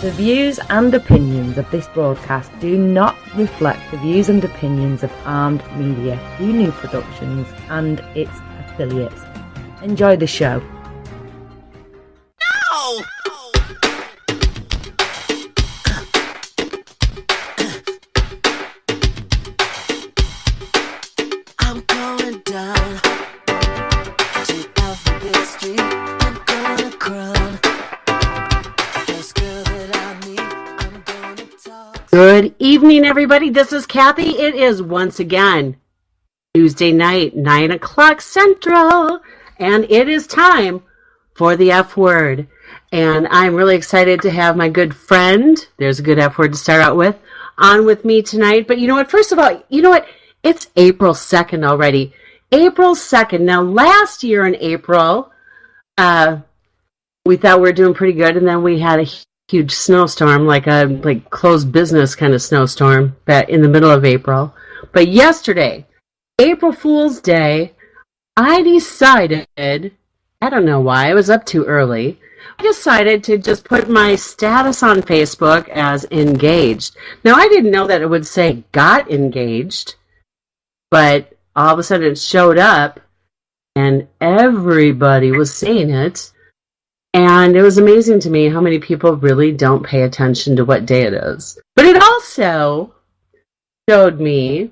The views and opinions of this broadcast do not reflect the views and opinions of Armed Media, New Productions, and its affiliates. Enjoy the show. No! I'm going down to Alphabet Street. I'm gonna crown this girl that I meet. I'm gonna talk. Good evening, everybody. This is Kathy. It is once again Tuesday night, 9 o'clock Central, and it is time for the F word. And I'm really excited to have my good friend, there's a good F word to start out with, on with me tonight. But you know what? First of all, you know what? It's April 2nd already. April 2nd. Now, last year in April, we thought we were doing pretty good, and then we had a huge snowstorm, like a closed business kind of snowstorm in the middle of April. But yesterday, April Fool's Day, I decided, I don't know why, I was up too early, I decided to just put my status on Facebook as engaged. Now, I didn't know that it would say got engaged, but all of a sudden it showed up, and everybody was seeing it. And it was amazing to me how many people really don't pay attention to what day it is. But it also showed me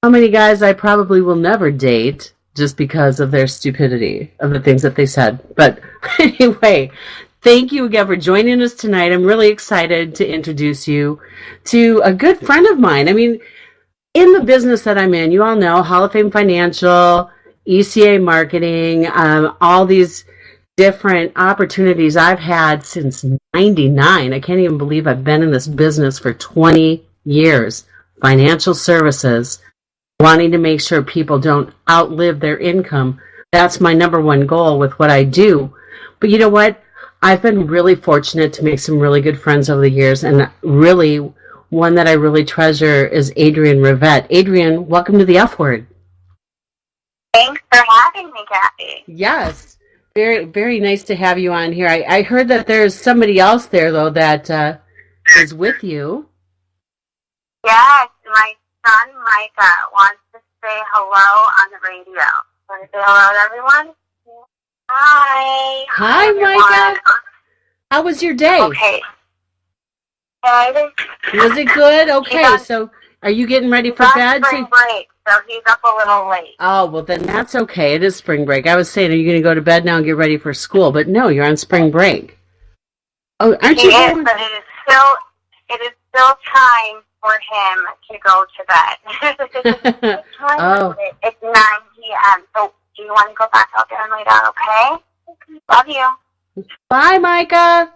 how many guys I probably will never date just because of their stupidity of the things that they said. But anyway, thank you again for joining us tonight. I'm really excited to introduce you to a good friend of mine. I mean, in the business that I'm in, you all know Hall of Fame Financial, ECA Marketing, all these different opportunities I've had since 99. I can't even believe I've been in this business for 20 years. Financial services, wanting to make sure people don't outlive their income. That's my number one goal with what I do. But you know what? I've been really fortunate to make some really good friends over the years, and really one that I really treasure is Adrienne Rivette. Adrienne, welcome to the F word. Thanks for having me, Kathy. Yes. Very, very nice to have you on here. I heard that there's somebody else there, though, that is with you. Yes, my son, Micah, wants to say hello on the radio. Want to say hello to everyone? Hi. Hi, everyone. Micah. How was your day? Okay. Good. Was it good? Okay, so are you getting ready for bed? Spring break, so he's up a little late. Oh, well, then that's okay. It is spring break. I was saying, are you going to go to bed now and get ready for school? But no, you're on spring break. Oh, aren't you? Yes, but it is still time for him to go to bed. Oh. It's 9 p.m. So do you want to go back out there and lay down, okay? Love you. Bye, Micah.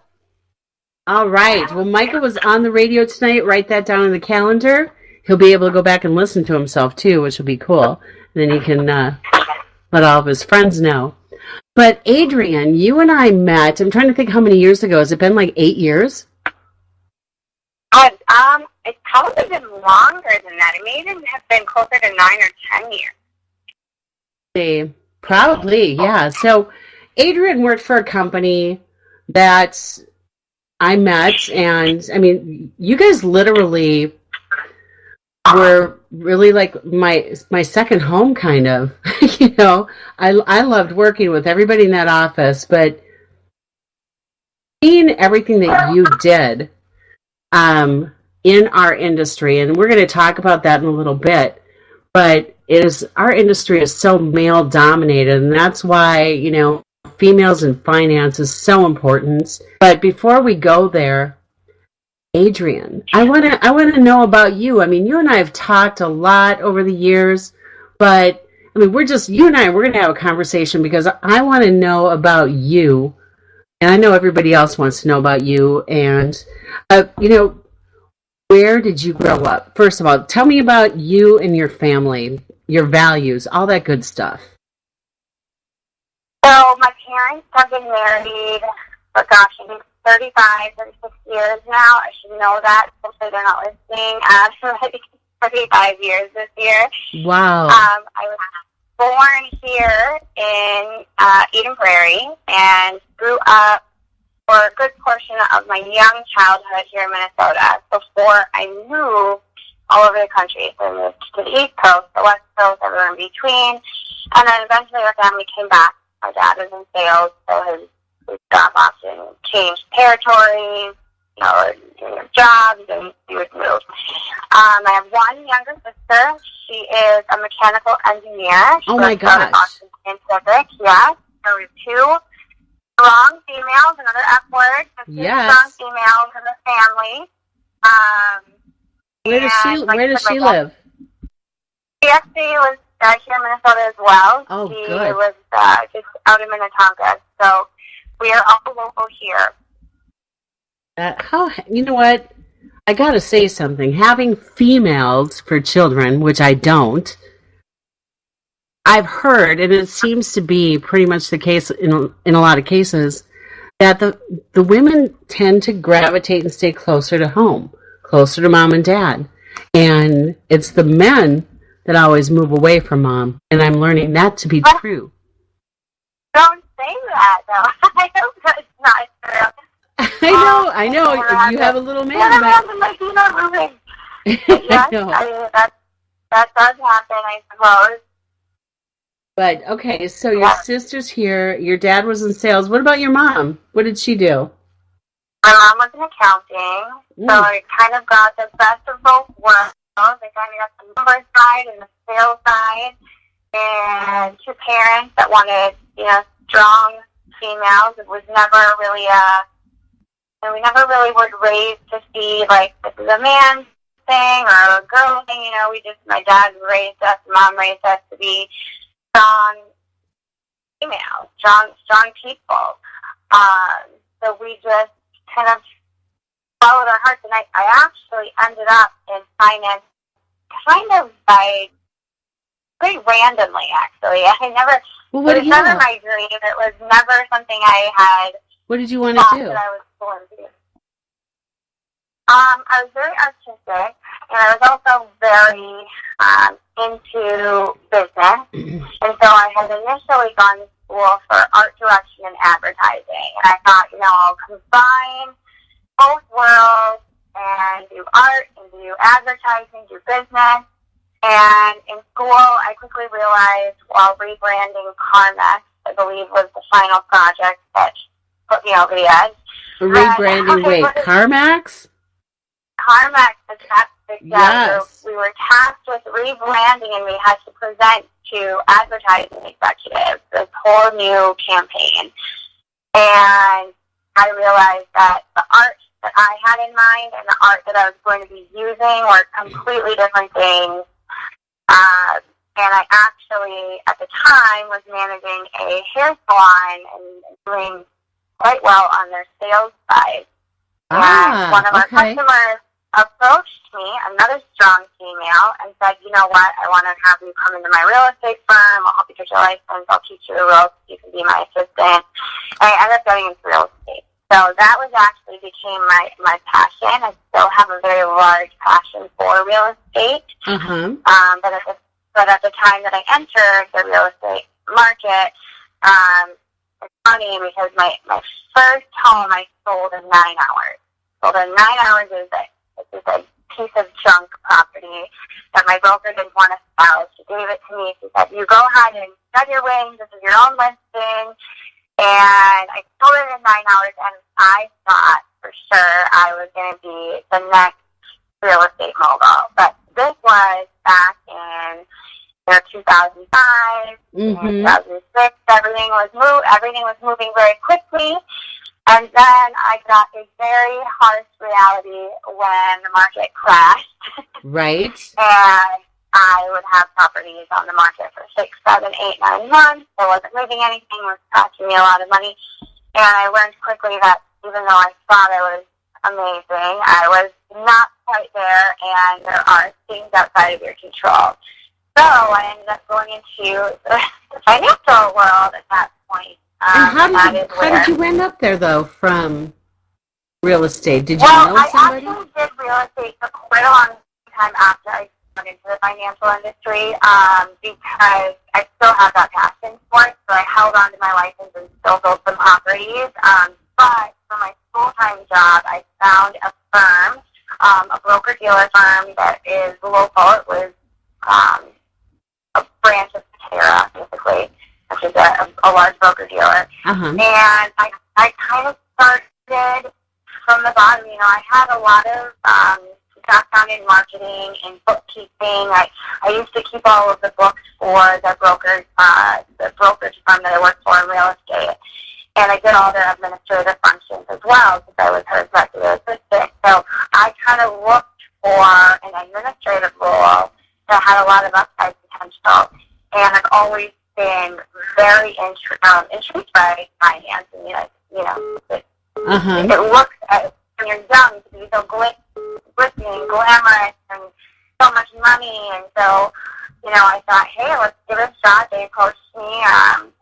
All right. Well, Micah was on the radio tonight. Write that down in the calendar. He'll be able to go back and listen to himself, too, which will be cool. And then he can let all of his friends know. But, Adrienne, you and I met, I'm trying to think how many years ago. Has it been like 8 years? It's probably been longer than that. It may even have been closer to 9 or 10 years. See, probably, yeah. So, Adrienne worked for a company that I met, and, I mean, you guys literally were really like my second home, kind of. You know, I loved working with everybody in that office, but seeing everything that you did in our industry, and we're going to talk about that in a little bit, but our industry is so male dominated, and that's why, you know, females in finance is so important. But before we go there, Adrienne, I want to know about you. I mean, you and I have talked a lot over the years, but I mean, we're going to have a conversation because I want to know about you, and I know everybody else wants to know about you. And you know, where did you grow up? First of all, tell me about you and your family, your values, all that good stuff. So my parents have been married, but gosh, I think 36 years now. I should know that, hopefully they're not listening. 35 years this year. Wow. I was born here in Eden Prairie and grew up for a good portion of my young childhood here in Minnesota before I moved all over the country. So I moved to the East Coast, the West Coast, everywhere in between. And then eventually our family came back. My dad was in sales, so his job often changed territories, jobs, and he would move. I have one younger sister. She is a mechanical engineer. Oh, my gosh. Boston Scientific, yes. So we have two strong females, another F word. So two strong females in the family. Where does she live? She actually was here in Minnesota as well. Oh, she good. was just out in Minnetonka. So we are all local here. You know what? I gotta say something. Having females for children, which I don't, I've heard, and it seems to be pretty much the case in a lot of cases, that the women tend to gravitate and stay closer to home, closer to mom and dad. And it's the men that always move away from mom. And I'm learning that to be true. Don't say that, though. I hope that's not true. I know. You have a little man. Yeah, moving. Yes, I know. That does happen, I suppose. But, okay, so your sister's here. Your dad was in sales. What about your mom? What did she do? My mom was in accounting, so I kind of got the best of both worlds. I kind of got the number side and the sales side, and two parents that wanted, strong females. It was never really we never really were raised to see, like, this is a man thing or a girl thing, my dad raised us, mom raised us to be strong females, strong people. So we just kind of followed our hearts, and I actually ended up in finance kind of pretty randomly, actually. It was never my dream. It was never something I had. What did you want to do? That I was born to do. I was very artistic, and I was also very into business. And so I had initially gone to school for art direction and advertising. And I thought, I'll combine both worlds and do art and do advertising, do business. And in school, I quickly realized while rebranding Carmex, I believe was the final project that put me over the edge. Rebranding, Carmex? Carmex is that big job. Yes. We were tasked with rebranding, and we had to present to advertising executives this whole new campaign. And I realized that the art that I had in mind and the art that I was going to be using were completely different things. And I actually, at the time, was managing a hair salon and doing quite well on their sales side. And one of our customers approached me, another strong female, and said, you know what, I want to have you come into my real estate firm. I'll help you get your license. I'll teach you the ropes. You can be my assistant. And I ended up getting into real estate. So that actually became my passion. I still have a very large passion for real estate. But at the time that I entered the real estate market, it's funny because my first home I sold in 9 hours. Sold in 9 hours is a piece of junk property that my broker didn't want to sell. She gave it to me. She said, you go ahead and spread your wings. This is your own listing. And I sold it in 9 hours, and I thought for sure I was going to be the next real estate mogul. But this was back in 2005, 2006. Everything was moving very quickly. And then I got a very harsh reality when the market crashed. Right. And I would have properties on the market for 6, 7, 8, 9 months. I wasn't moving anything. It was costing me a lot of money. And I learned quickly that even though I thought I was amazing, I was not quite there, and there are things outside of your control. So I ended up going into the financial world at that point. And how did you end up there, though, from real estate? Did you know somebody? I actually did real estate for quite a long time after I got into the financial industry because I still have that passion for it. So I held on to my license and still built some properties. But for my full-time job, I found a firm, a broker-dealer firm that is local. It was a branch of Terra, basically, which is a large broker-dealer. Uh-huh. And I kind of started from the bottom. You know, I had a lot of background in marketing and bookkeeping. I used to keep all of the books for the brokerage firm that I worked for in real estate. And I did all their administrative functions as well because I was her executive assistant. So I kind of looked for an administrative role that had a lot of upside potential. And I've always been very intrigued by finance. And, it looks, when you're young, to be so glistening and glamorous and so much money. And so, I thought, hey, let's give it a shot. They approached me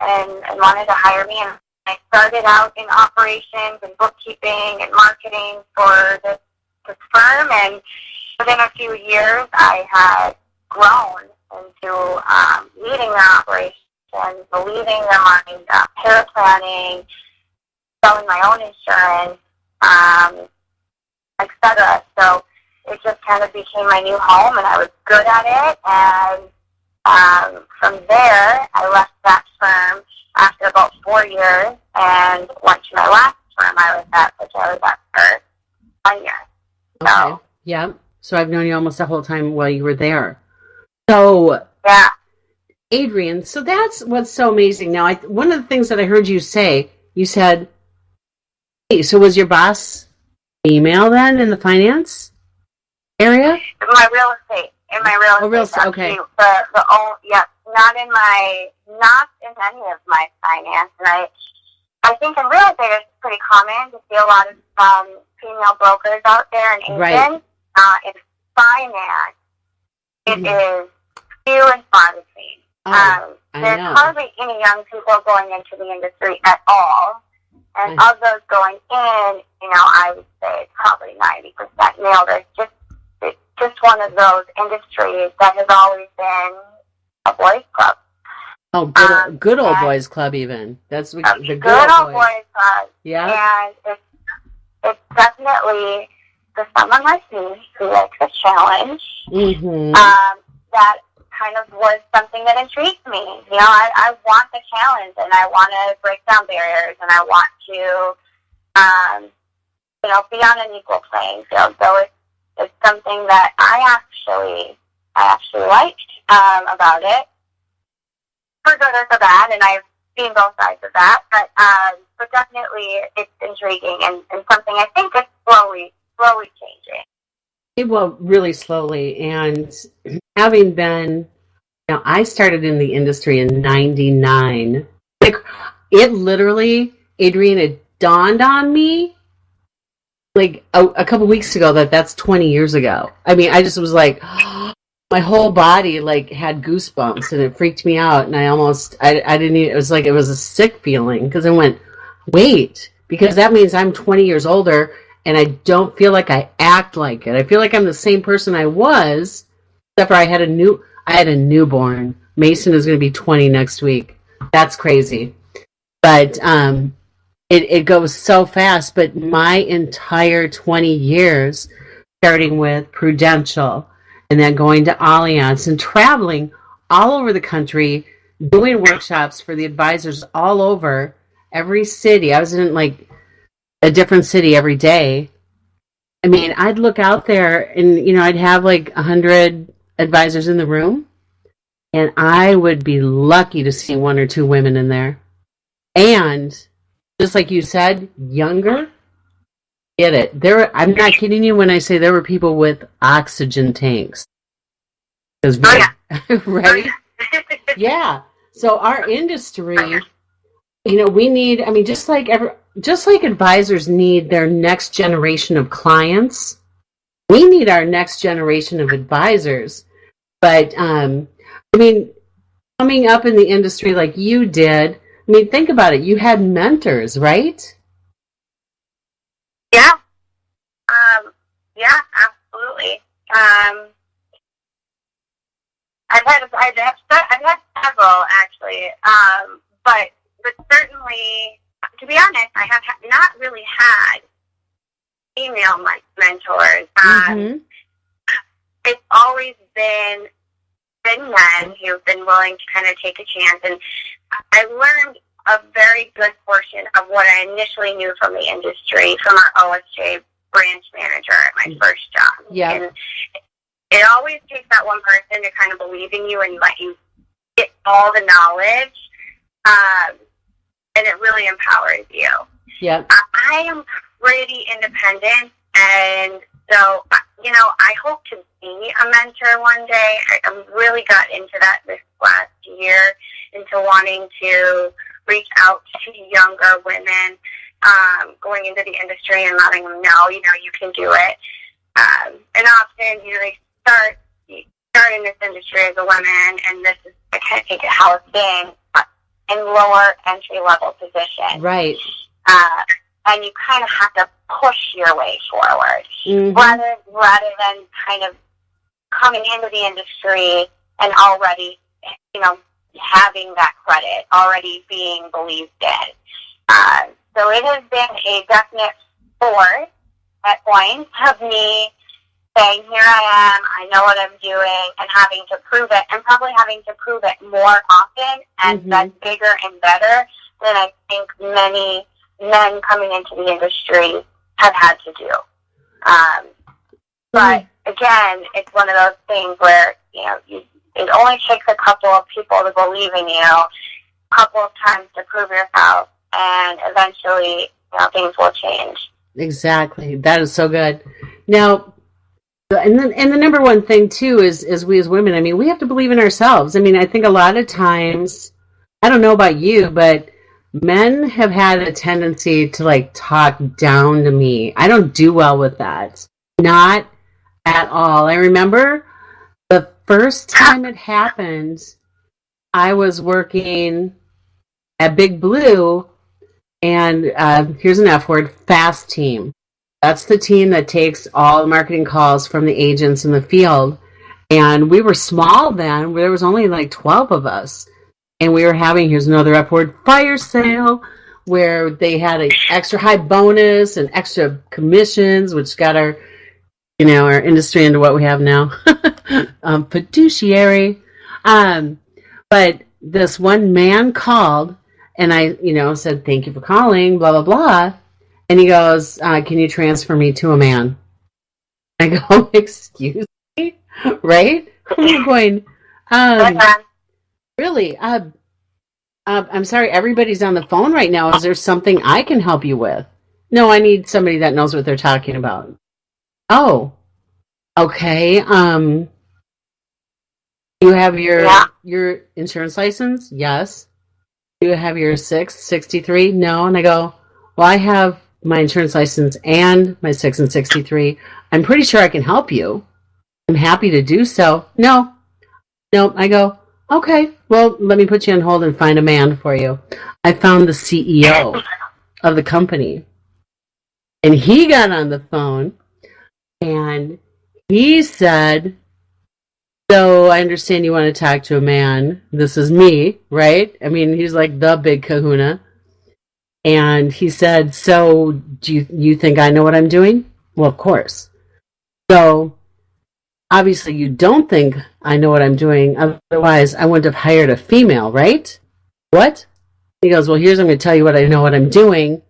and wanted to hire me. And I started out in operations and bookkeeping and marketing for this firm, and within a few years, I had grown into leading their operations, leading their money, care planning, selling my own insurance, etc. So it just kind of became my new home, and I was good at it. And from there, I left that firm after about 4 years and went to my last firm I was at, which I was at for 1 year. Okay. Yeah. So I've known you almost the whole time while you were there. So, yeah. Adrienne, so that's what's so amazing. Now, one of the things that I heard you say, you said, hey, so was your boss female then in the finance area? In my real estate. Real estate, okay. Not in any of my finance. And I think in real estate it's pretty common to see a lot of female brokers out there in England. Right. In finance, it is few and far between. There's hardly any young people going into the industry at all. And of those going in, I would say it's probably 90% male. It's just one of those industries that has always been a boys' club. Oh, good old boys' club even. That's the good old boys' club. Yeah. And it's definitely for someone like me who likes a challenge. Mm-hmm. That kind of was something that intrigued me. I want the challenge, and I want to break down barriers, and I want to, be on an equal playing field. So it's something that I actually liked about it, for good or for bad, and I've seen both sides of that. But definitely, it's intriguing and something I think is slowly changing. Well, really slowly. And having been, I started in the industry in 99. Like, it literally, Adrienne, it dawned on me like a couple weeks ago that's 20 years ago. I mean, I just was like, my whole body like had goosebumps, and it freaked me out. And I didn't even, it was like, it was a sick feeling, because I went, wait, because that means I'm 20 years older, and I don't feel like I act like it. I feel like I'm the same person I was, except for I had a newborn. Mason is going to be 20 next week. That's crazy. But it goes so fast. But my entire 20 years, starting with Prudential and then going to Allianz and traveling all over the country, doing workshops for the advisors all over every city. I was in like a different city every day. I mean, I'd look out there and, I'd have like 100 advisors in the room, and I would be lucky to see 1 or 2 women in there. And just like you said, younger, get it. I'm not kidding you when I say there were people with oxygen tanks. Right? Yeah. So our industry, we need, just like advisors need their next generation of clients, we need our next generation of advisors. But, coming up in the industry like you did, think about it. You had mentors, right? Yeah. Yeah, absolutely. I've had several actually, but certainly to be honest, I have not really had female mentors. It's always been men who've been willing to kind of take a chance, and I learned a very good portion of what I initially knew from the industry from our OSJ branch manager at my first job. Yeah. And it always takes that one person to kind of believe in you and let you get all the knowledge, and it really empowers you. Yeah. I am pretty independent, and so, you know, I hope to be a mentor one day. I really got into that this last year, into wanting to reach out to younger women going into the industry and letting them know, you know, you can do it. And often, you know, they start in this industry as a woman, and this is, I kind of think, how it's been in lower entry-level positions. Right. And you kind of have to push your way forward, Mm-hmm. rather than kind of coming into the industry and already, you know, having that credit, already being believed in. So it has been a definite force at points of me saying, here I am, I know what I'm doing, and having to prove it, and probably having to prove it more often, and that's bigger and better than I think many men coming into the industry have had to do. But again, it's one of those things where, you know, it only takes a couple of people to believe in you, a couple of times to prove yourself, and eventually, you know, things will change. Exactly. That is so good. Now, and the number one thing too is we as women, I mean, we have to believe in ourselves. I mean, I think a lot of times, I don't know about you, but men have had a tendency to like talk down to me. I don't do well with that. Not at all. I remember the first time it happened, I was working at Big Blue, and here's an F word, Fast Team. That's the team that takes all the marketing calls from the agents in the field. And we were small then. There was only like 12 of us. And we were having, here's another F word, fire sale, where they had an extra high bonus and extra commissions, which got our, you know, our industry into what we have now. Fiduciary. But this one man called, and I, you know, said, thank you for calling, blah, blah, blah. And he goes, can you transfer me to a man? I go, excuse me? Right? I'm going, really? I'm sorry, everybody's on the phone right now. Is there something I can help you with? No, I need somebody that knows what they're talking about. Oh, okay. You have your insurance license? Yes. Do you have your 663? No. And I go, well, I have my insurance license and my 6 and 63. I'm pretty sure I can help you. I'm happy to do so. No. I go, okay, well, let me put you on hold and find a man for you. I found the CEO of the company. And he got on the phone and he said, so I understand you want to talk to a man. This is me, right? I mean, he's like the big kahuna. And he said, so do you think I know what I'm doing? Well, of course. So obviously you don't think I know what I'm doing. Otherwise, I wouldn't have hired a female, right? What? He goes, well, I'm going to tell you what I know what I'm doing.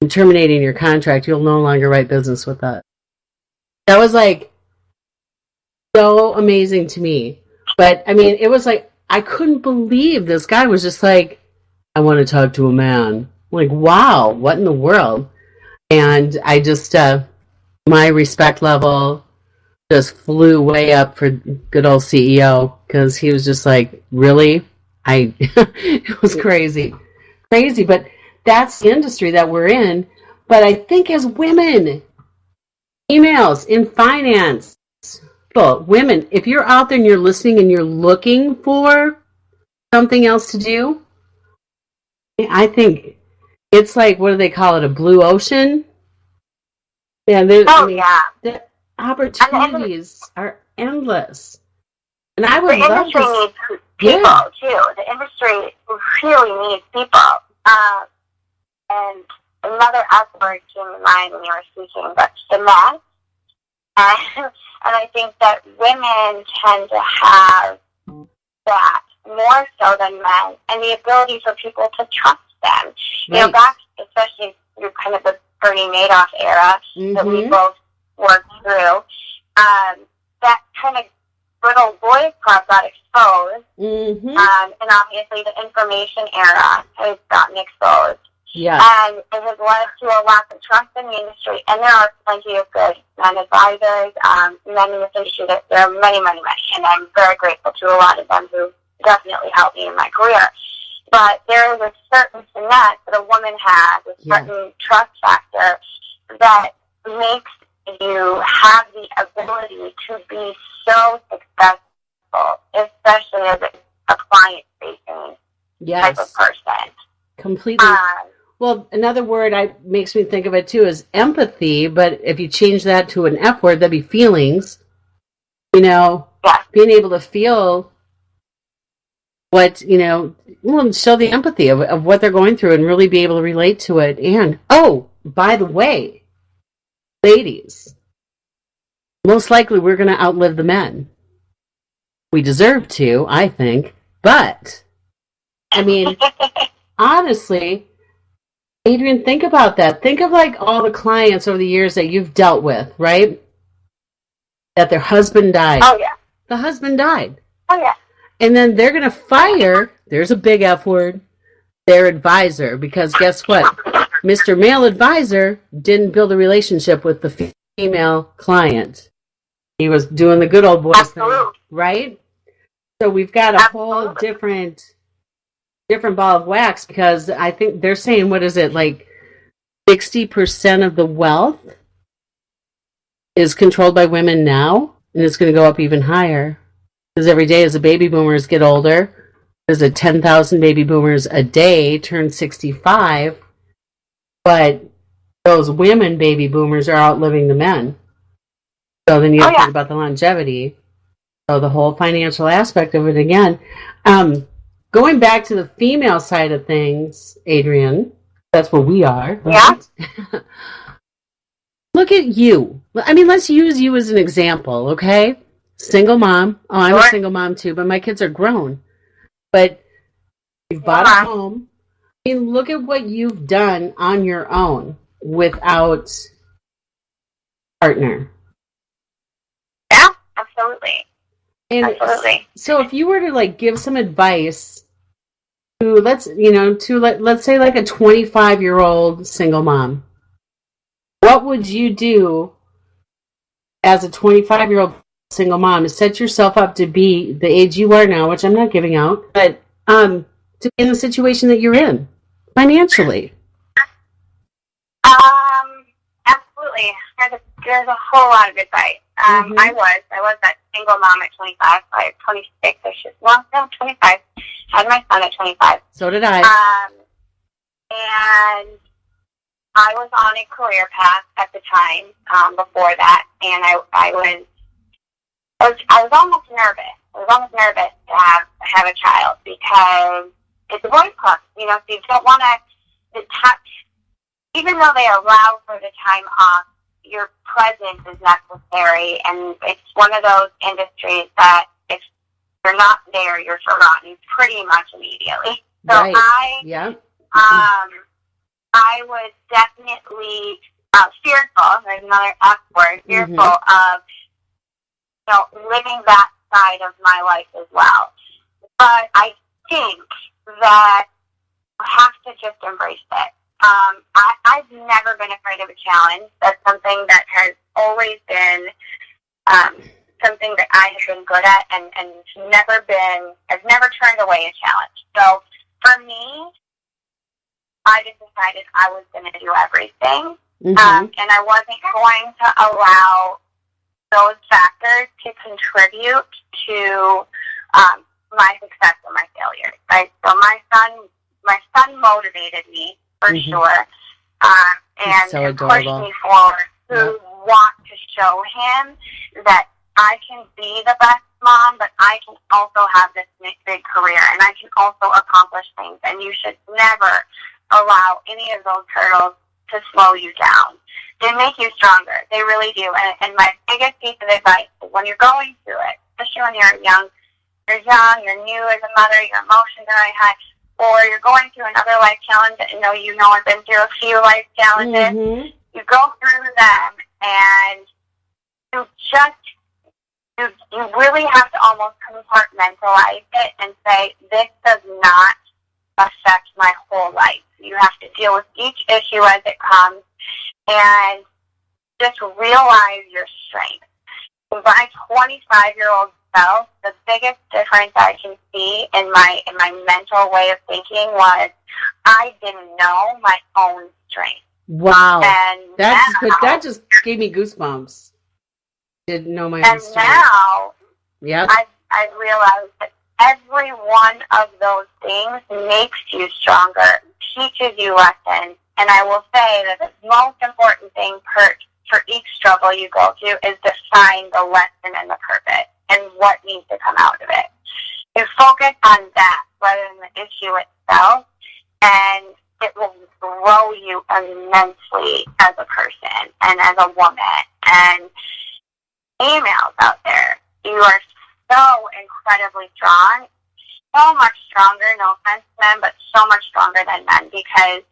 I'm terminating your contract. You'll no longer write business with us. That was like so amazing to me. But I mean, it was like, I couldn't believe this guy was just like, I want to talk to a man. I'm like, wow, what in the world? And I just, my respect level just flew way up for good old CEO, because he was just like, really? It was crazy. But that's the industry that we're in. But I think as women, females in finance, women, if you're out there and you're listening and you're looking for something else to do, I think it's like, what do they call it, a blue ocean? Yeah, the opportunities are endless. And I would love industry needs people, too. The industry really needs people. and another F word came to mind when you were speaking, but cement. And I think that women tend to have that more so than men, and the ability for people to trust them. You know, back, especially through kind of the Bernie Madoff era that we both worked through, that kind of little boys club got exposed, and obviously the information era has gotten exposed. Yeah. And it has led to a lack of trust in the industry, and there are plenty of good men advisors, men in this industry. There are many, many, many, and I'm very grateful to a lot of them who definitely helped me in my career. But there is a certain finesse that a woman has, a certain trust factor that makes you have the ability to be so successful, especially as a client-facing type of person. Completely. Well, another word makes me think of it too is empathy, but if you change that to an F word, that'd be feelings. You know, being able to feel what, you know, show the empathy of what they're going through and really be able to relate to it. And, oh, by the way, ladies, most likely we're going to outlive the men. We deserve to, I think. But, I mean, honestly, Adrienne, think about that. Think of like all the clients over the years that you've dealt with, right? That their husband died. Oh, yeah. The husband died. Oh, yeah. And then they're going to fire, there's a big F word, their advisor. Because guess what? Mr. Male Advisor didn't build a relationship with the female client. He was doing the good old boy thing, right? So we've got a whole different ball of wax, because I think they're saying, what is it, like 60% of the wealth is controlled by women now, and it's going to go up even higher. Because every day as the baby boomers get older, there's a 10,000 baby boomers a day turn 65, but those women baby boomers are outliving the men. So then you have to think about the longevity. So the whole financial aspect of it again. Going back to the female side of things, Adrienne, that's where we are. Right? Yeah. Look at you. I mean, let's use you as an example, okay? Single mom. Oh, I'm a single mom too, but my kids are grown. But you've bought a home. I mean, look at what you've done on your own without a partner. Yeah, absolutely. And absolutely. So if you were to like give some advice to let's say like a 25-year-old single mom, what would you do as a 25-year-old single mom to set yourself up to be the age you are now, which I'm not giving out, but to be in the situation that you're in financially? Absolutely. There's a whole lot of advice. I was that single mom at 25, like 26. No, 25. Had my son at 25. So did I. And I was on a career path at the time before that, and I was almost nervous. I was almost nervous to have a child because it's a boys' club, you know. So you don't want to touch, even though they allow for the time off. Your presence is necessary, and it's one of those industries that if you're not there, you're forgotten pretty much immediately. So I was definitely fearful. There's another F word. Fearful of living that side of my life as well. But I think that I have to just embrace it. I've never been afraid of a challenge. That's something that has always been something that I have been good at, and I've never turned away a challenge. So for me, I just decided I was going to do everything, and I wasn't going to allow those factors to contribute to my success or my failures. Right? So my son motivated me for sure, and pushed me forward to want to show him that I can be the best mom, but I can also have this big career, and I can also accomplish things. And you should never allow any of those hurdles to slow you down. They make you stronger. They really do. And my biggest piece of advice is when you're going through it, especially when you're young, you're new as a mother, your emotions are really high, or you're going through another life challenge that I've been through a few life challenges. Mm-hmm. You go through them, and you really have to almost compartmentalize it and say, this does not affect my whole life. You have to deal with each issue as it comes and just realize your strength. My 25-year-old self, the biggest difference I can see in my mental way of thinking was I didn't know my own strength. Wow. And that just gave me goosebumps. Didn't know my own strength. And now, yep. I've realized that every one of those things makes you stronger, teaches you lessons, and I will say that the most important thing for each struggle you go through is to find the lesson and the purpose and what needs to come out of it. You focus on that rather than the issue itself, and it will grow you immensely as a person and as a woman. And females out there, you are so incredibly strong, so much stronger, no offense to men, but so much stronger than men because,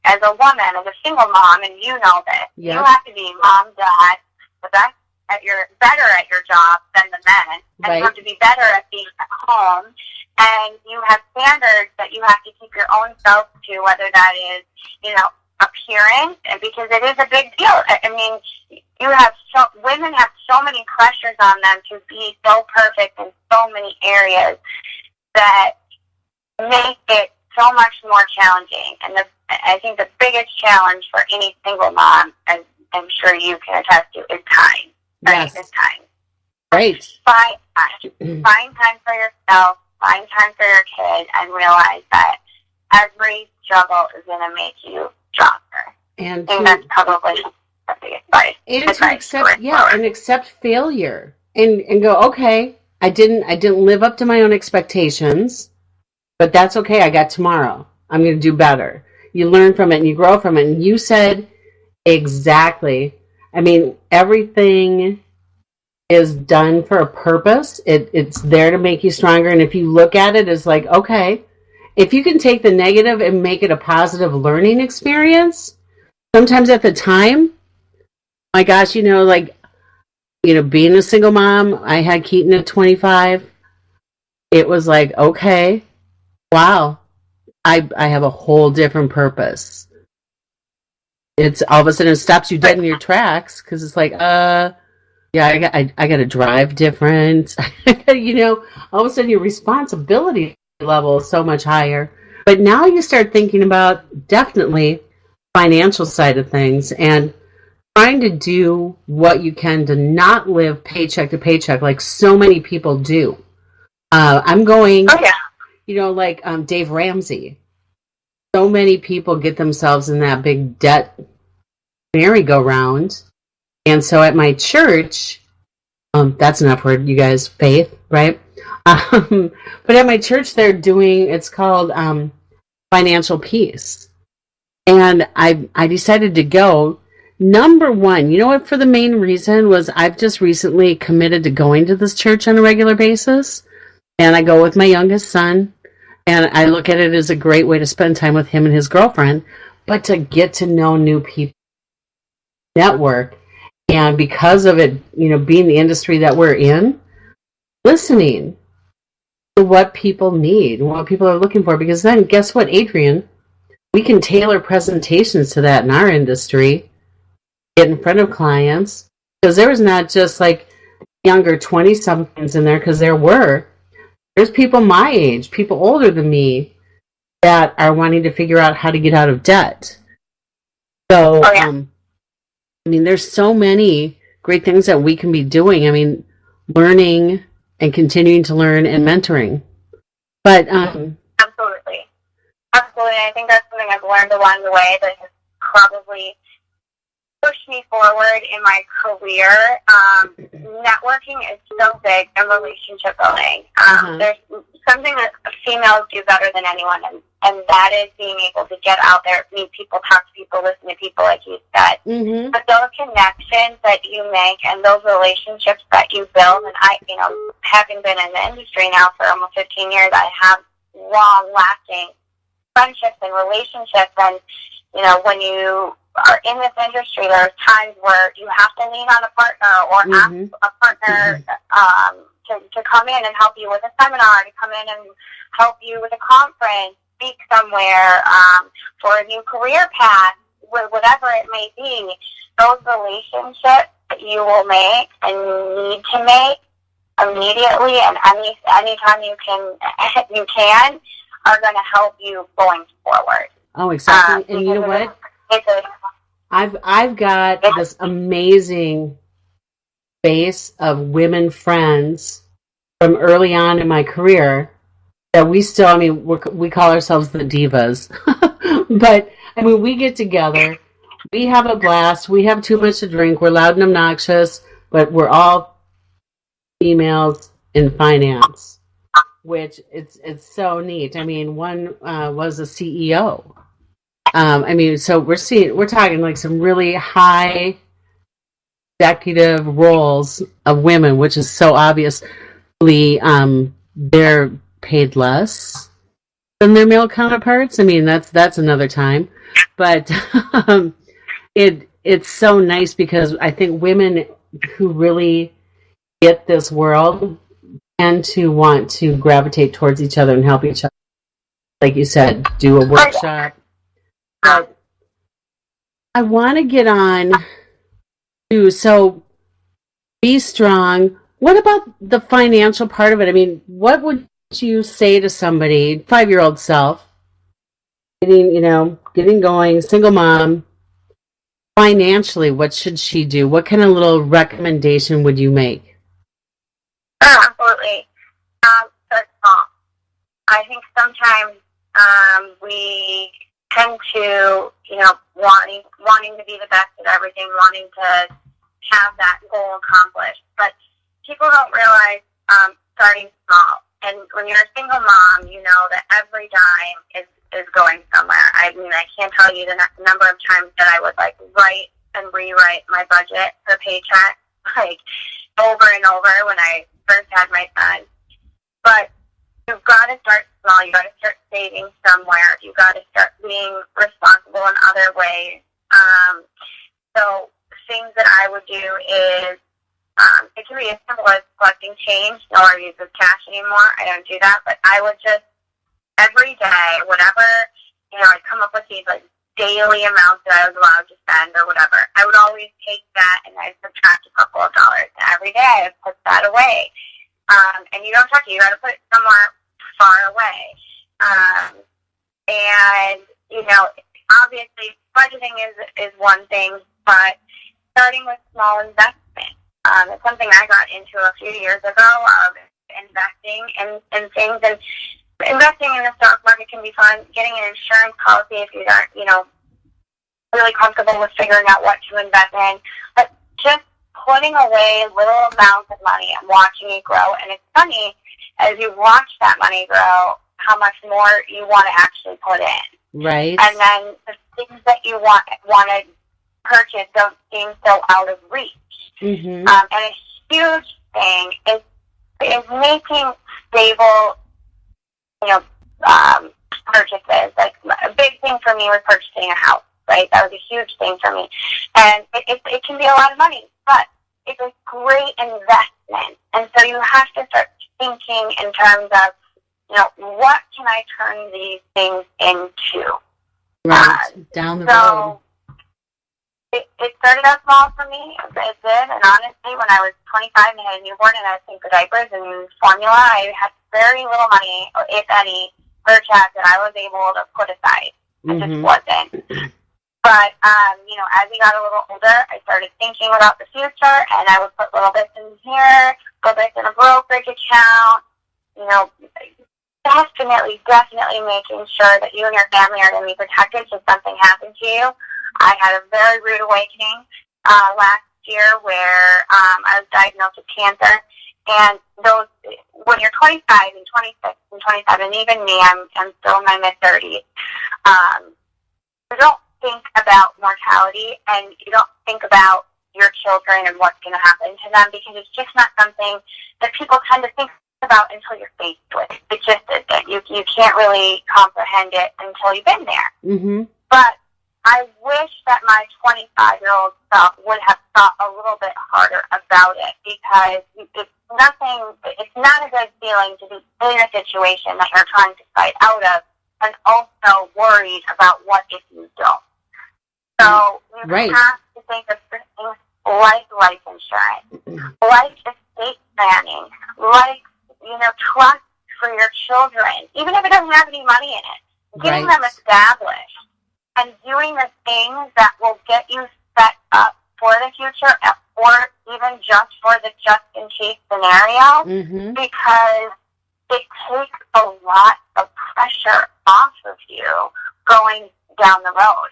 as a woman, as a single mom, and you know this, yep. You have to be mom, dad, better at your job than the men, and right. You have to be better at being at home, and you have standards that you have to keep your own self to, whether that is, appearance, because it is a big deal. I mean, women have so many pressures on them to be so perfect in so many areas that make it so much more challenging. And I think the biggest challenge for any single mom, as I'm sure you can attest to, is time. Right? Yes. It's time. Right. Find time. Find time for yourself. Find time for your kid, and realize that every struggle is going to make you stronger. And I think that's probably the biggest advice. And accept failure, and go, okay, I didn't live up to my own expectations, but that's okay. I got tomorrow. I'm going to do better. You learn from it and you grow from it. And you said exactly. I mean, everything is done for a purpose. It's there to make you stronger. And if you look at it as like, okay, if you can take the negative and make it a positive learning experience, sometimes at the time, my gosh, being a single mom, I had Keaton at 25. It was like, okay, wow, I have a whole different purpose. It's all of a sudden it stops you dead in your tracks because it's like, I got to drive different. All of a sudden your responsibility level is so much higher. But now you start thinking about definitely financial side of things and trying to do what you can to not live paycheck to paycheck like so many people do. I'm going, Dave Ramsey. So many people get themselves in that big debt merry-go-round. And so at my church, that's enough word, you guys, faith, right? But at my church, they're doing, it's called Financial Peace. And I decided to go. Number one, for the main reason was I've just recently committed to going to this church on a regular basis. And I go with my youngest son. And I look at it as a great way to spend time with him and his girlfriend. But to get to know new people, network. And because of it, being the industry that we're in, listening to what people need, what people are looking for. Because then, guess what, Adrienne? We can tailor presentations to that in our industry, get in front of clients. Because there was not just like younger 20-somethings in there, because there's people my age, people older than me, that are wanting to figure out how to get out of debt. So, there's so many great things that we can be doing. Learning and continuing to learn and mentoring. But Absolutely. I think that's something I've learned along the way that has probably pushed me forward in my career. Networking is so big, and relationship building. There's something that females do better than anyone, And that is being able to get out there, meet people, talk to people, listen to people, like you said. Mm-hmm. But those connections that you make and those relationships that you build, and I, having been in the industry now for almost 15 years, I have long-lasting friendships and relationships. And, when you are in this industry, there's times where you have to lean on a partner or ask a partner to come in and help you with a seminar, to come in and help you with a conference, speak somewhere, for a new career path, whatever it may be. Those relationships that you will make and need to make immediately, and anytime you can are going to help you going forward. Oh, exactly. And you know what? I've got this amazing base of women friends from early on in my career that we still, we call ourselves the divas. But, we get together, we have a blast, we have too much to drink, we're loud and obnoxious, but we're all females in finance, which it's so neat. One was a CEO. So we're talking like some really high executive roles of women, which is so obviously they're paid less than their male counterparts. That's another time, but it's so nice because I think women who really get this world tend to want to gravitate towards each other and help each other. Like you said, do a workshop. But I want to get on to, so be strong. What about the financial part of it? What would you say to somebody, 5-year-old self, getting going, single mom, financially, what should she do? What kind of little recommendation would you make? Absolutely. Start small. I think sometimes we tend to, wanting to be the best at everything, wanting to have that goal accomplished. But people don't realize starting small. And when you're a single mom, you know that every dime is going somewhere. I can't tell you the number of times that I would write and rewrite my budget for paycheck over and over when I first had my son. But you've got to start small. You've got to start saving somewhere. You've got to start being responsible in other ways. So things that I would do is, it can be as simple as collecting change. No longer use this cash anymore. I don't do that. But I would just, every day, whatever, I'd come up with these daily amounts that I was allowed to spend or whatever. I would always take that and I'd subtract a couple of dollars. And every day I would put that away. And you don't touch it. You got to put it somewhere far away. And, obviously budgeting is one thing, but starting with small investments. It's something I got into a few years ago of investing in things. And investing in the stock market can be fun. Getting an insurance policy if you aren't, really comfortable with figuring out what to invest in. But just putting away little amounts of money and watching it grow. And it's funny, as you watch that money grow, how much more you want to actually put in. Right. And then the things that you want to purchase don't seem so out of reach. Mm-hmm. And a huge thing is making stable, purchases. A big thing for me was purchasing a house, right? That was a huge thing for me. And it can be a lot of money, but it's a great investment. And so you have to start thinking in terms of, what can I turn these things into? Right, down the road. It started out small for me. It did. And honestly, when I was 25 and I had a newborn and I was paying for diapers and formula, I had very little money, if any, per check that I was able to put aside. It just wasn't. But, as we got a little older, I started thinking about the future, and I would put little bits in here, little bits in a brokerage account, definitely making sure that you and your family are going to be protected should something happen to you. I had a very rude awakening last year where I was diagnosed with cancer, And those, when you're 25 and 26 and 27, even me, I'm still in my mid-30s, you don't think about mortality, and you don't think about your children and what's going to happen to them, because it's just not something that people tend to think about until you're faced with it. It just isn't. You can't really comprehend it until you've been there. Mm-hmm. But I wish that my 25-year-old self would have thought a little bit harder about it, because it's not a good feeling to be in a situation that you're trying to fight out of, and also worried about what if you don't. So you have to think of things like life insurance, like estate planning, like, trust for your children, even if it doesn't have any money in it, getting them established and doing the things that will get you set up for the future, or even just for the just-in-case scenario, because it takes a lot of pressure off of you going down the road.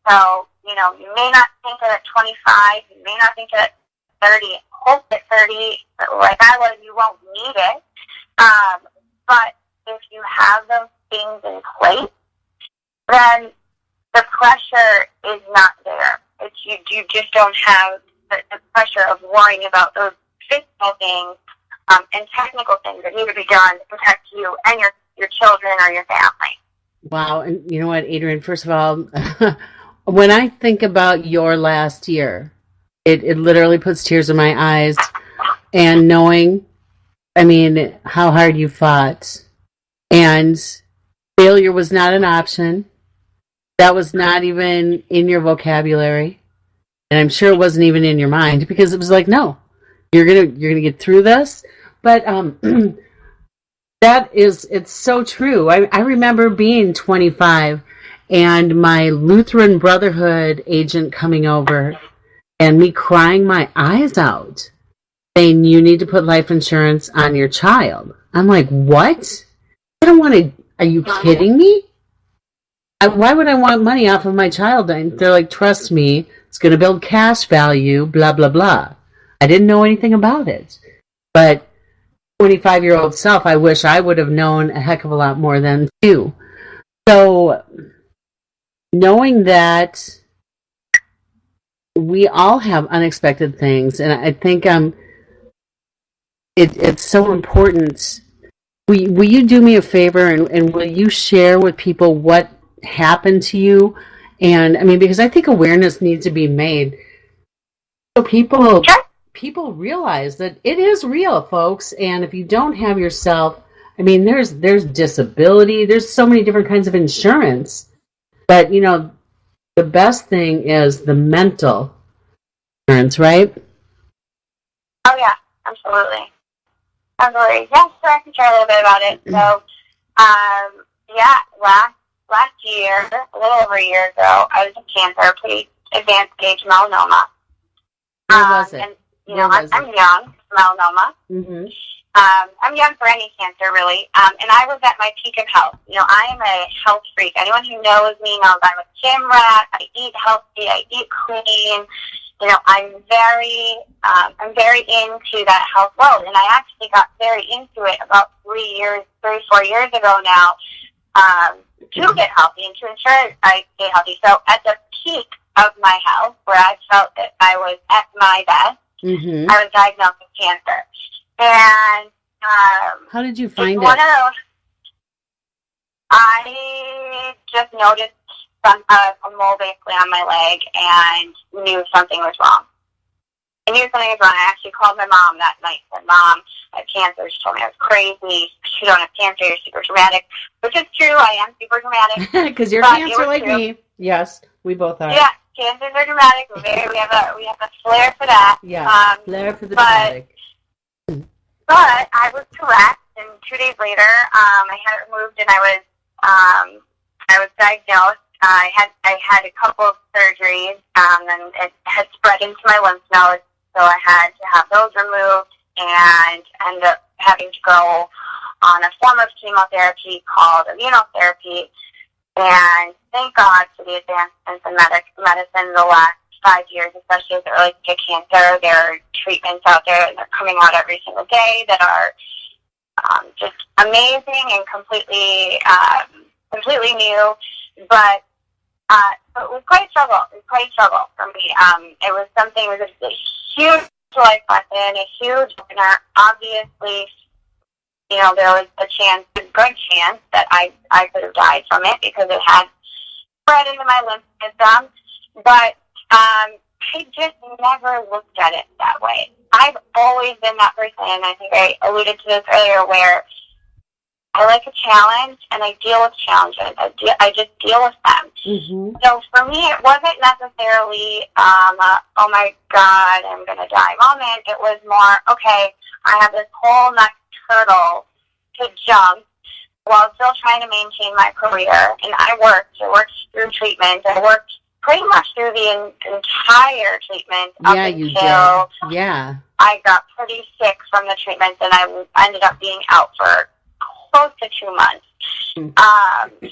So, you may not think of it at 25, you may not think of it at 30, hope at 30, like I was, you won't need it. But if you have those things in place, then the pressure is not there. You just don't have the pressure of worrying about those physical things and technical things that need to be done to protect you and your children or your family. Wow. And you know what, Adrienne, first of all, when I think about your last year, it literally puts tears in my eyes. And knowing, how hard you fought. And failure was not an option. That was not even in your vocabulary. And I'm sure it wasn't even in your mind, because it was like, no, you're gonna get through this. But it's so true. I remember being 25 and my Lutheran Brotherhood agent coming over and me crying my eyes out, saying, you need to put life insurance on your child. I'm like, what? I don't want to, are you kidding me? Why would I want money off of my child? And they're like, trust me, it's going to build cash value, blah, blah, blah. I didn't know anything about it. But 25-year-old self, I wish I would have known a heck of a lot more than too. So knowing that we all have unexpected things, and I think it's so important. Will you do me a favor, and will you share with people what happened to you? And because I think awareness needs to be made, so people realize that it is real, folks. And if you don't have yourself, there's disability, there's so many different kinds of insurance, but the best thing is the mental insurance, right? Oh yeah, absolutely. Yeah, so I can share a little bit about it. So, last year, a little over a year ago, I was in cancer, pretty advanced stage melanoma. Where was it? And, I'm young, melanoma. Mm-hmm. I'm young for any cancer, really. And I was at my peak of health. I am a health freak. Anyone who knows me knows I'm a gym rat. I eat healthy. I eat clean. I'm very into that health world. And I actually got very into it about 4 years ago now, to get healthy and to ensure I stay healthy. So at the peak of my health, where I felt that I was at my best, I was diagnosed with cancer. And how did you find it? I just noticed a mole basically on my leg and knew something was wrong. I knew something was wrong. I actually called my mom that night and said, Mom, I have cancer. She told me I was crazy. You don't have cancer. You're super dramatic. Which is true. I am super dramatic. Because you're cancer like me. Yes, we both are. Yeah, cancers are dramatic. We have a flair for that. Yeah, flair for the dramatic. But I was correct, and 2 days later, I had it removed, and I was diagnosed. I had a couple of surgeries, and it had spread into my lymph nodes, so I had to have those removed, and ended up having to go on a form of chemotherapy called immunotherapy. And thank God for the advancements in medicine the last 5 years, especially as it relates to cancer. There are treatments out there, and they're coming out every single day that are just amazing and completely new. But so it was quite a struggle. It was quite a struggle for me. It was something. It was a huge life lesson, a huge opener. Obviously, there was a good chance that I could have died from it because it had spread into my lymph system. But I just never looked at it that way. I've always been that person, and I think I alluded to this earlier, where I like a challenge, and I deal with challenges. I just deal with them. Mm-hmm. So for me, it wasn't necessarily, oh my God, I'm going to die moment. It was more, okay, I have this whole next hurdle to jump while still trying to maintain my career. And I worked through treatment. I worked pretty much through the entire treatment up until I got pretty sick from the treatment, and I ended up being out for close to 2 months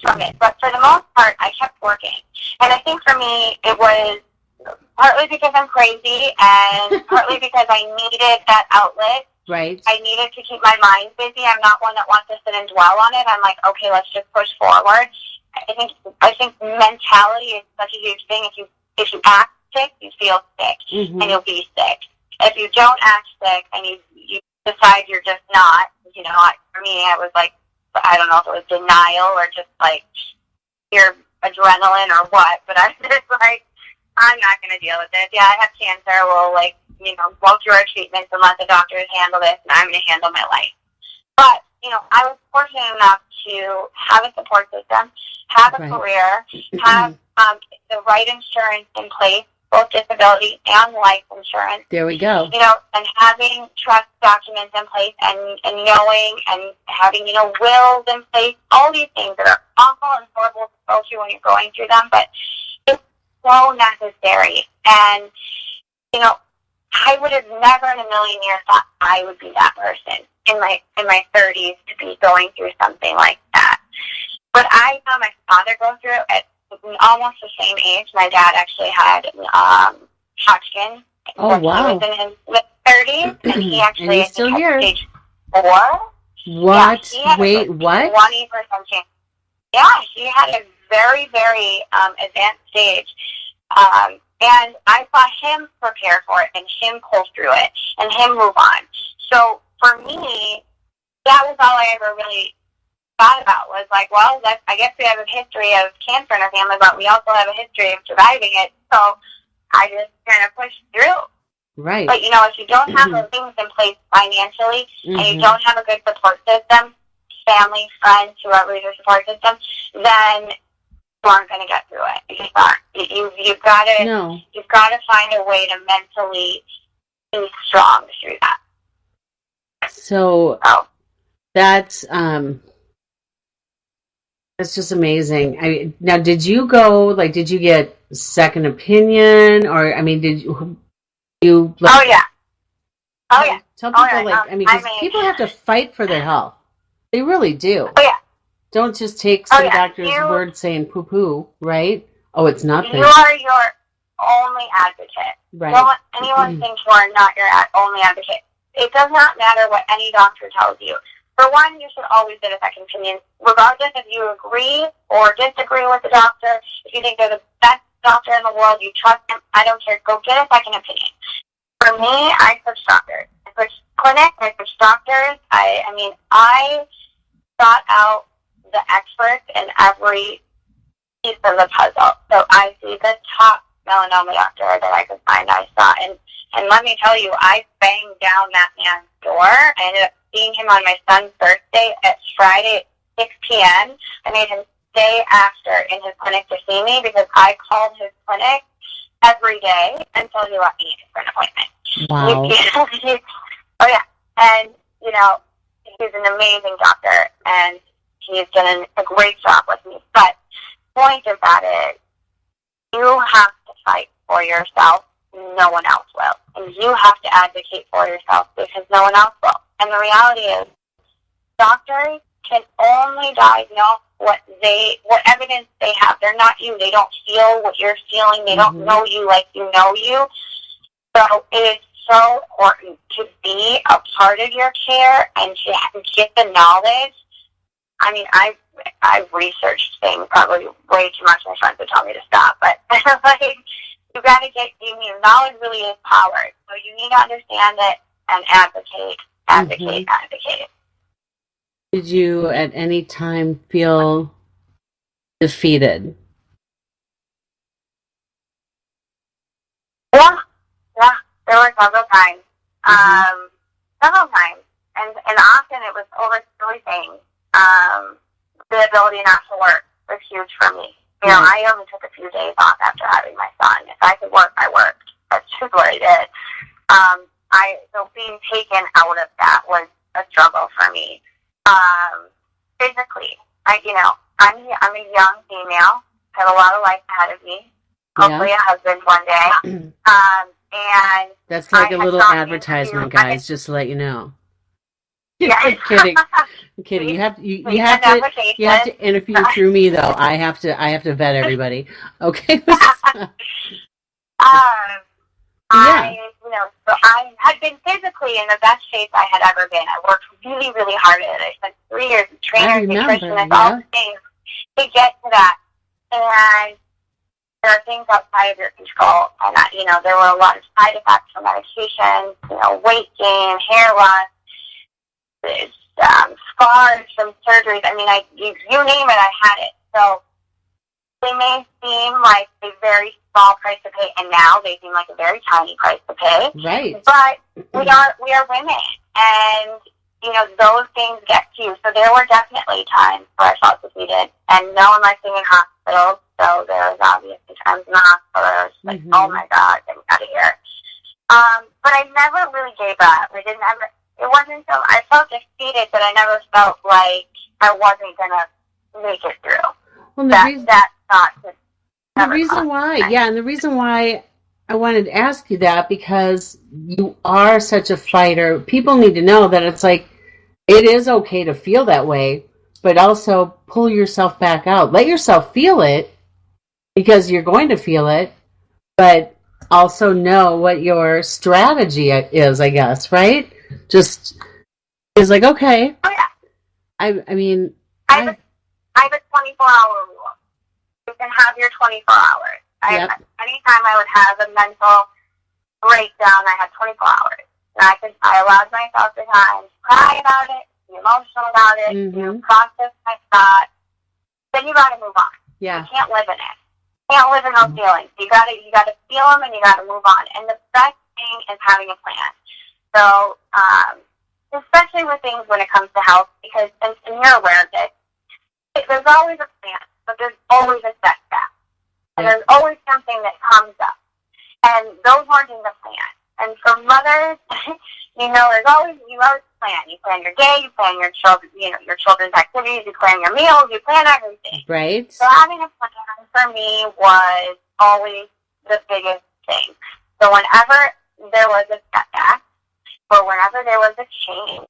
from it. But for the most part, I kept working. And I think for me, it was partly because I'm crazy and partly because I needed that outlet. Right. I needed to keep my mind busy. I'm not one that wants to sit and dwell on it. I'm like, okay, let's just push forward. I think mentality is such a huge thing. If you act sick, you feel sick, and you'll be sick. If you don't act sick and you decide you're just not, for me, I was like, I don't know if it was denial or just like your adrenaline or what, but I was just like, I'm not going to deal with this. Yeah, I have cancer. We'll go through our treatments and let the doctors handle this, and I'm going to handle my life. But, I was fortunate enough to have a support system, have a career, have the right insurance in place, both disability and life insurance. There we go. And having trust documents in place and knowing and having, wills in place, all these things that are awful and horrible to go through when you're going through them, but it's so necessary. And, I would have never in a million years thought I would be that person in my 30s to be going through something like that. But I saw my father go through it at almost the same age. My dad actually had Hodgkin. Oh, wow. He was in his mid-30s, and he actually is still here. Stage 4. What? Yeah, Wait, what? 20% chance. Yeah, he had a very, very advanced stage. And I saw him prepare for it and him pull through it and him move on. So for me, that was all I ever really thought about was like, well, I guess we have a history of cancer in our family, but we also have a history of surviving it. So I just kind of pushed through. Right. But, if you don't have those things in place financially and you don't have a good support system, family, friends, whoever is your support system, then you aren't going to get through it. You just aren't. You've got to find a way to mentally be strong through that. So that's just amazing. Now, did you go? Did you get second opinion, or did you? Oh yeah. Tell people because people have to fight for their health. They really do. Oh yeah. Don't just take some doctor's word saying poo-poo, right? Oh, it's nothing. You are your only advocate. Right. Don't let anyone think you are not your only advocate. It does not matter what any doctor tells you. For one, you should always get a second opinion, regardless if you agree or disagree with the doctor. If you think they're the best doctor in the world, you trust them, I don't care. Go get a second opinion. For me, I switched doctors. I switched clinics. I switched doctors. I sought out the experts in every piece of the puzzle. So I see the top melanoma doctor that I could find. I saw, and let me tell you, I banged down that man's door. I ended up seeing him on my son's birthday at Friday at 6 p.m. I made him stay after in his clinic to see me because I called his clinic every day until he let me in for an appointment. Wow. Oh, yeah. And, he's an amazing doctor, and he's done a great job with me. But the point of that is you have to fight for yourself. No one else will. And you have to advocate for yourself because no one else will. And the reality is doctors can only diagnose what evidence they have. They're not you. They don't feel what you're feeling. They don't know you like you know you. So it is so important to be a part of your care and to get the knowledge. I mean, I've researched things probably way too much. My friends would tell me to stop, but like, you got to get, knowledge really is power. So you need to understand it and advocate. Did you at any time feel defeated? Yeah, there were several times. And often it was over silly things. The ability not to work was huge for me. I only took a few days off after having my son. If I could work, I worked. That's just what I did. So being taken out of that was a struggle for me. Physically, I'm a young female. I have a lot of life ahead of me. Hopefully a husband one day. And that's like a little advertisement, guys, just to let you know. Yeah. I'm kidding. You have to interview through me though. I have to vet everybody. Okay. So I had been physically in the best shape I had ever been. I worked really, really hard at it. I spent 3 years as trainer, nutritionist, all the things to get to that. And there are things outside of your control. And there were a lot of side effects from medications, weight gain, hair loss, scars from surgeries. I mean, you name it, I had it. So they may seem like a very small price to pay, and now they seem like a very tiny price to pay. Right. But we are women, and those things get to you. So there were definitely times where I felt defeated, and no one likes being in hospitals. So there was obviously times in the hospital where I was like, oh my God, get me out of here. But I never really gave up. It wasn't until I felt defeated that I never felt like I wasn't gonna make it through. Well, the reason why I wanted to ask you that, because you are such a fighter. People need to know that it's like, it is okay to feel that way, but also pull yourself back out. Let yourself feel it, because you're going to feel it, but also know what your strategy is, I guess, right? Just is like, okay. Oh, yeah. I have a 24-hour rule. You can have your 24 hours. Anytime I would have a mental breakdown, I had 24 hours. And I allowed myself the time to cry about it, be emotional about it, process my thoughts. Then you got to move on. Yeah. You can't live in it. You can't live in those feelings. You got to feel them, and you got to move on. And the best thing is having a plan. So, especially with things when it comes to health, because, and you're aware of this, there's always a plan, but there's always a setback. And there's always something that comes up. And those weren't in the plan. And for mothers, there's always, you always plan. You plan your day, you plan your children, your children's activities, you plan your meals, you plan everything. Right. So having a plan for me was always the biggest thing. So whenever there was a setback, or whenever there was a change,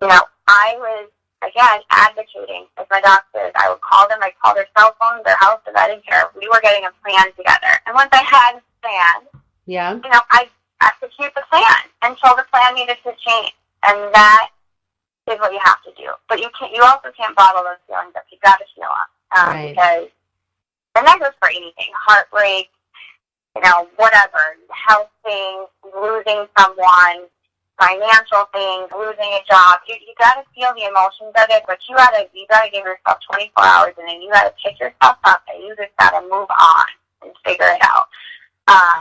I was, again, advocating with my doctors. I would call them. I'd call their cell phones, their houses. I didn't care. We were getting a plan together. And once I had a plan, I execute the plan until the plan needed to change. And that is what you have to do. But you also can't bottle those feelings up. You've got to feel them. Right. Because, and that goes for anything, heartbreak, whatever, health things, losing someone, financial things, losing a job. You got to feel the emotions of it, but you got to give yourself 24 hours, and then you got to pick yourself up, and you just got to move on and figure it out.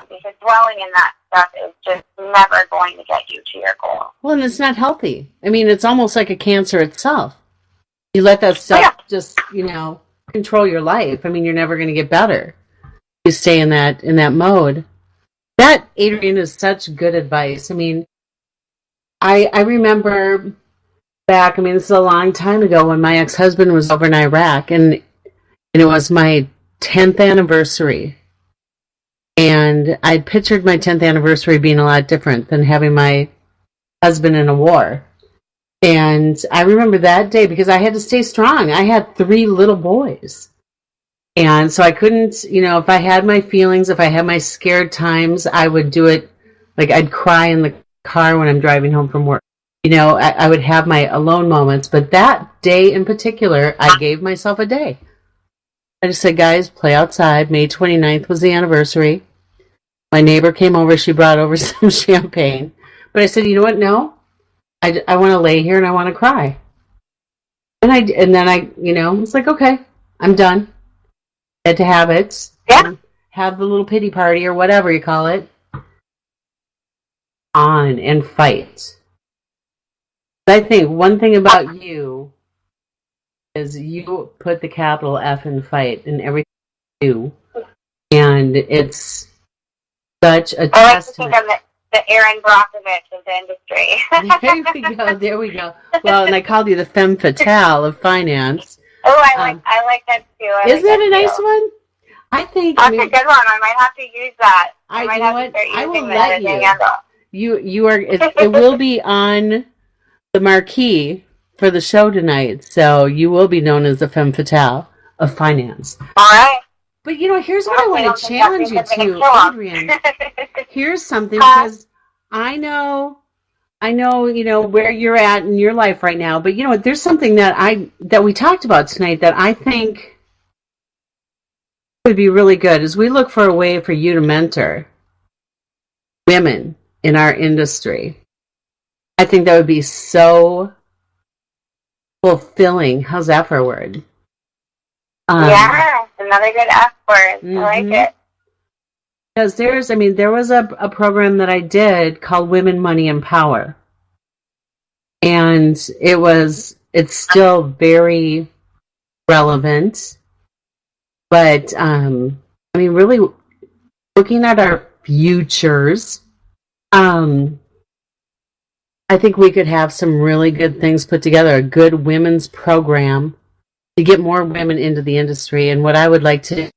Because dwelling in that stuff is just never going to get you to your goal. Well, and it's not healthy. I mean, it's almost like a cancer itself. You let that stuff just, control your life. I mean, you're never going to get better. You stay in that mode. That, Adrienne, is such good advice. I mean, I remember back, this is a long time ago, when my ex-husband was over in Iraq, and it was my 10th anniversary. And I pictured my 10th anniversary being a lot different than having my husband in a war. And I remember that day because I had to stay strong. I had 3 little boys. And so I couldn't, if I had my feelings, if I had my scared times, I would do it. Like I'd cry in the car when I'm driving home from work. I would have my alone moments. But that day in particular, I gave myself a day. I just said, guys, play outside. May 29th was the anniversary. My neighbor came over. She brought over some champagne. But I said, you know what? No, I want to lay here and I want to cry. And then I was like, okay, I'm done. Had to have it. Yeah. Have the little pity party or whatever you call it. On and fight. I think one thing about you is you put the capital F in fight in everything you do. And it's such a I like testament. to think of the Aaron Brockovich of the industry. There we go. Well, and I called you the Femme Fatale of finance. Oh, I like that too. Isn't that a nice one? I think that's a good one. I might have to use that. I will let you. You are. It will be on the marquee for the show tonight, so you will be known as the Femme Fatale of finance. All right. But here's what I want to challenge you to, Adrienne. Here's something because I know, where you're at in your life right now. But there's something that we talked about tonight that I think would be really good. Is we look for a way for you to mentor women in our industry. I think that would be so fulfilling. How's that for a word? Yeah, another good F word. I like it. Because there was a program that I did called Women, Money, and Power. And it's still very relevant. But, really looking at our futures, I think we could have some really good things put together, a good women's program to get more women into the industry. And what I would like to,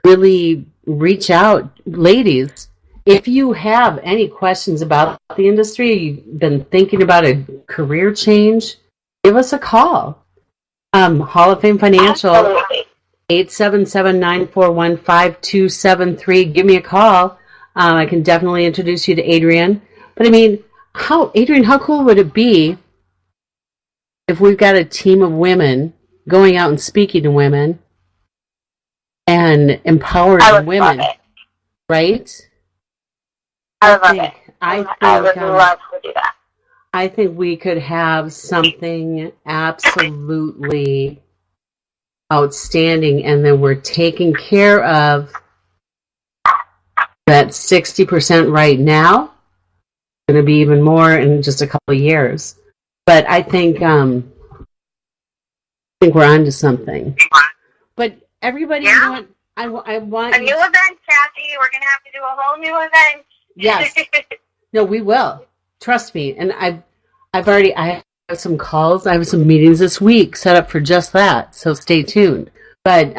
really reach out, ladies, if you have any questions about the industry, you've been thinking about a career change, give us a call. Hall of Fame Financial, 877-941-5273. Give me a call. I can definitely introduce you to Adrienne. But Adrienne, how cool would it be if we've got a team of women going out and speaking to women and empowering women, right? I would love it. I would love to do that. I think we could have something absolutely outstanding, and then we're taking care of that 60% right now. Going to be even more in just a couple of years. But I think we're onto something. But everybody, I want a new event, Kathy. We're going to have to do a whole new event. Yes. No, we will. Trust me. And I have some calls. I have some meetings this week set up for just that. So stay tuned. But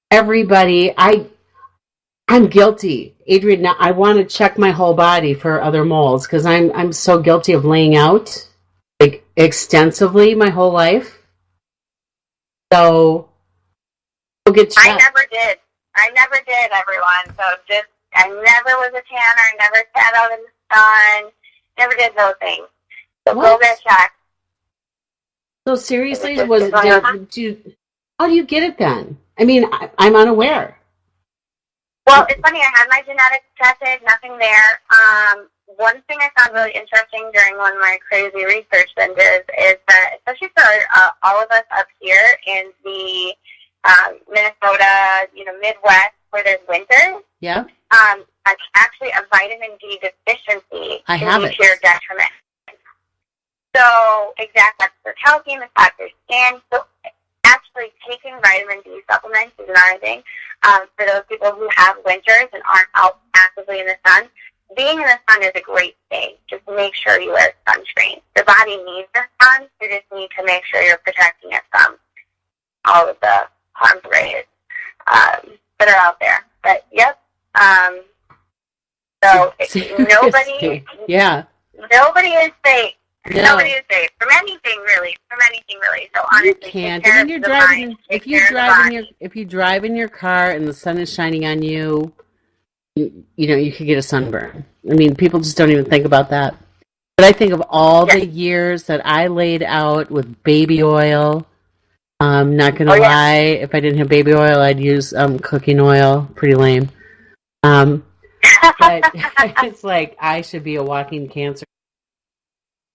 everybody, I'm guilty. Adrienne, now I want to check my whole body for other moles because I'm so guilty of laying out extensively my whole life. So we'll get checked. I never did, everyone. So I never was a tanner, never sat out in the sun, never did those things. So go get checked. So seriously, how do you get it then? I'm unaware. Well, it's funny. I had my genetics tested, nothing there. One thing I found really interesting during one of my crazy research benders is that, especially for all of us up here in the Minnesota, Midwest, where there's winter, actually a vitamin D deficiency can lead to your detriment. So, exactly, for calcium, it's bad for your skin. So, actually taking vitamin D supplements is another thing. For those people who have winters and aren't out actively in the sun, being in the sun is a great thing. Just make sure you wear sunscreen. Your body needs the sun. You just need to make sure you're protecting it from all of the harm's rays that are out there. But, yep. So, nobody is fake. There's nobody is safe from anything really. So honestly, You can't. I mean, if you drive in your car and the sun is shining on you, you know, you could get a sunburn. I mean, people just don't even think about that. But I think of all the years that I laid out with baby oil. Not gonna lie, if I didn't have baby oil, I'd use cooking oil. Pretty lame. But it's like I should be a walking cancer.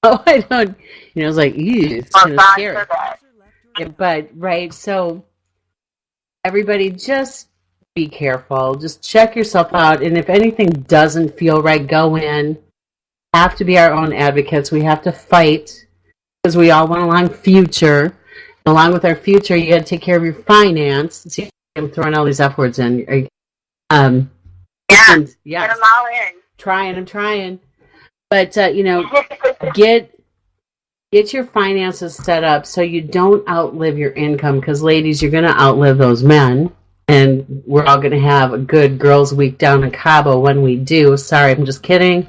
Oh, I don't. You know, it's like, ew, it's kind of scary. Yeah, but right, so everybody, just be careful. Just check yourself out, and if anything doesn't feel right, go in. Have to be our own advocates. We have to fight because we all want a long future. Along with our future, you got to take care of your finance. See, I'm throwing all these F words in. Get them all in. I'm trying. But, you know, get your finances set up so you don't outlive your income. Because, ladies, you're going to outlive those men. And we're all going to have a good girls' week down in Cabo when we do. Sorry, I'm just kidding.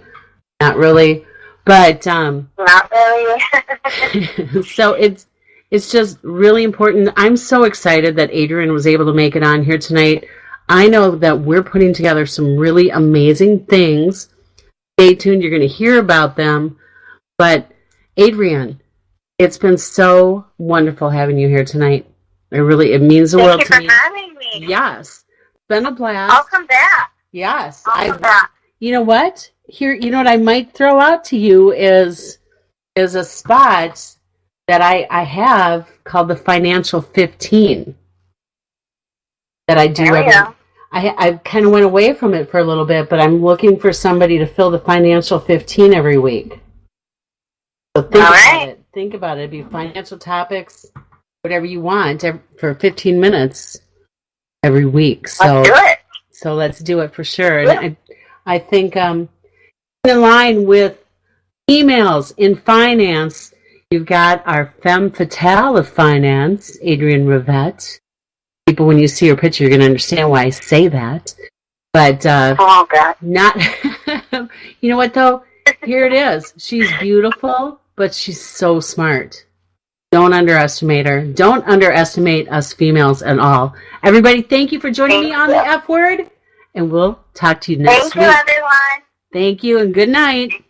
Not really. But, not really. So it's just really important. I'm so excited that Adrienne was able to make it on here tonight. I know that we're putting together some really amazing things. Stay tuned. You're going to hear about them. But, Adrienne, it's been so wonderful having you here tonight. It means the world to me. Thank you for having me. Yes. It's been a blast. I'll come back. Yes. I'll come back. You know what? You know what I might throw out to you is a spot that I have called the Financial 15 that I do. I kind of went away from it for a little bit, but I'm looking for somebody to fill the Financial 15 every week. So think about it. It'd be financial topics, whatever you want, for 15 minutes every week. So let's do it. So let's do it for sure. And I think in line with emails in finance, you've got our Femme Fatale of finance, Adrienne Rivette. People, when you see her picture, you're going to understand why I say that. But not. You know what, though? Here it is. She's beautiful, but she's so smart. Don't underestimate her. Don't underestimate us females at all. Everybody, thank you for joining me on the F Word, and we'll talk to you next week. Thank you, everyone. Thank you, and good night.